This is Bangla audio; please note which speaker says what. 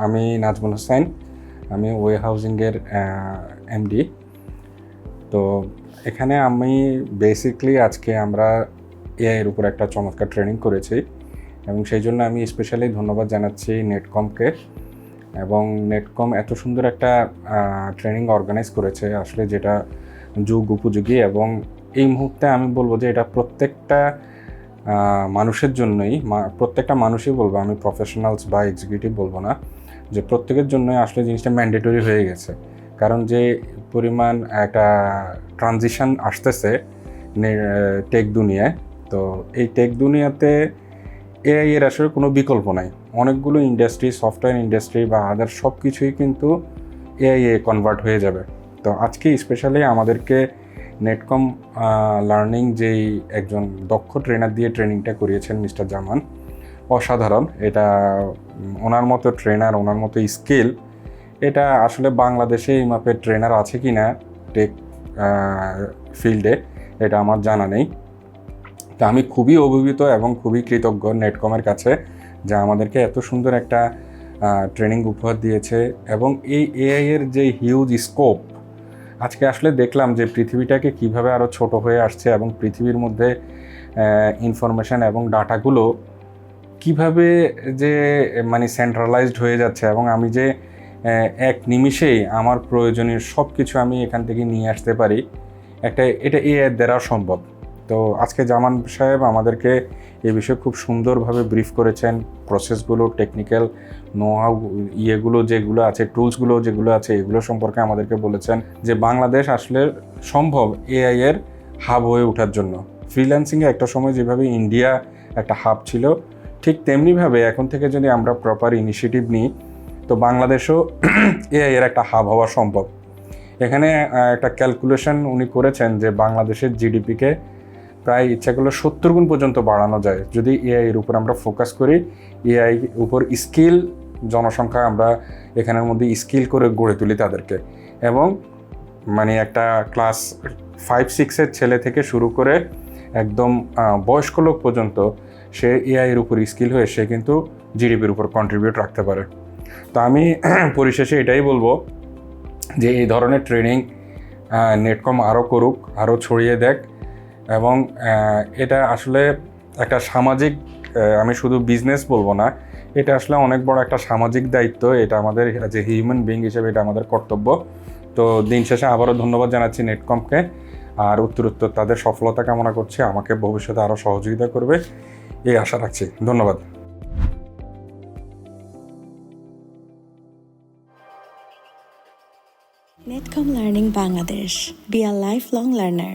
Speaker 1: আমি নাজমুল হোসেন, আমি ওয়ে হাউজিংয়ের এমডি। তো এখানে আমি বেসিকলি আজকে আমরা এআইয়ের উপর একটা চমৎকার ট্রেনিং করেছি এবং সেই জন্য আমি স্পেশালি ধন্যবাদ জানাচ্ছি নেটকমকে। এবং নেটকম এত সুন্দর একটা ট্রেনিং অর্গানাইজ করেছে আসলে, যেটা যুগ উপযোগী। এবং এই মুহূর্তে আমি বলবো যে এটা প্রত্যেকটা মানুষের জন্যই, প্রত্যেকটা মানুষই বলবো, আমি প্রফেশনালস বা এক্সিকিউটিভ বলবো না, যে প্রত্যেকের জন্যই আসলে জিনিসটা ম্যান্ডেটরি হয়ে গেছে। কারণ যে পরিমাণ একটা ট্রানজিশন আসতেছে টেক দুনিয়ায়, তো এই টেক দুনিয়াতে এআই এর আসলে কোনো বিকল্প নাই। অনেকগুলো ইন্ডাস্ট্রি, সফটওয়্যার ইন্ডাস্ট্রি বা আদার সব কিছুই কিন্তু এআই এ কনভার্ট হয়ে যাবে। তো আজকে স্পেশালি আমাদেরকে নেটকম লার্নিং যেই একজন দক্ষ ট্রেনার দিয়ে ট্রেনিংটা করিয়েছেন মিস্টার জামান, অসাধারণ। এটা ওনার মতো ট্রেনার, ওনার মতো স্কিল, এটা আসলে বাংলাদেশে এই মাপের ট্রেনার আছে কি না টেক ফিল্ডে এটা আমার জানা নেই। তা আমি খুবই অভিভূত এবং খুবই কৃতজ্ঞ নেটকমের কাছে, যা আমাদেরকে এত সুন্দর একটা ট্রেনিং উপহার দিয়েছে। এবং এই এআই এর যে হিউজ স্কোপ, আজকে আসলে দেখলাম যে পৃথিবীটাকে কিভাবে আরও ছোট হয়ে আসছে এবং পৃথিবীর মধ্যে ইনফরমেশান এবং ডাটাগুলো কিভাবে যে মানে সেন্ট্রালাইজড হয়ে যাচ্ছে, এবং আমি যে এক নিমিষেই আমার প্রয়োজনীয় সব কিছু আমি এখান থেকে নিয়ে আসতে পারি, এটা এআই দ্বারা সম্ভব। তো আজকে জামান সাহেব আমাদেরকে এই বিষয়ে খুব সুন্দরভাবে ব্রিফ করেছেন। প্রসেসগুলো, টেকনিক্যাল নোহাউ ইয়েগুলো যেগুলো আছে, টুলসগুলো যেগুলো আছে, এগুলো সম্পর্কে আমাদেরকে বলেছেন যে বাংলাদেশ আসলে সম্ভব এআই এর হাব হয়ে ওঠার জন্য। ফ্রিল্যান্সিংয়ে একটা সময় যেভাবে ইন্ডিয়া একটা হাব ছিল, ঠিক তেমনিভাবে এখন থেকে যদি আমরা প্রপার ইনিশিয়েটিভ নিই, তো বাংলাদেশও এআই এর একটা হাব হওয়া সম্ভব। এখানে একটা ক্যালকুলেশন উনি করেছেন যে বাংলাদেশের জিডিপিকে প্রায় ইচ্ছা করলে 70 গুণ পর্যন্ত বাড়ানো যায় যদি এআই এর উপর আমরা ফোকাস করি। এআই উপর স্কিল জনসংখ্যা আমরা এখানের মধ্যে স্কিল করে গড়ে তুলি তাদেরকে। এবং মানে একটা ক্লাস 5-6 ছেলে থেকে শুরু করে একদম বয়স্ক লোক পর্যন্ত সে এআই এর উপর স্কিল হয়ে সে কিন্তু জিডিপির উপর কন্ট্রিবিউট রাখতে পারে। তো আমি পরিশেষে এটাই বলবো যে এই ধরনের ট্রেনিং নেটকম আরও করুক, আরও ছড়িয়ে দেখ। এবং এটা আসলে একটা সামাজিক, আমি শুধু বিজনেস বলবো না, এটা আসলে অনেক বড় একটা সামাজিক দায়িত্ব। এটা আমাদের যে হিউম্যান বিং হিসেবে এটা আমাদের কর্তব্য। তো দিন শেষে আবারও ধন্যবাদ জানাচ্ছি নেটকমকে, আর উত্তরোত্তর তাদের সফলতা কামনা করছি, আমাকে ভবিষ্যতে আরও সহযোগিতা করবে এই আশা রাখছি। ধন্যবাদ।
Speaker 2: Netcom Learning Bangladesh. Be a lifelong learner.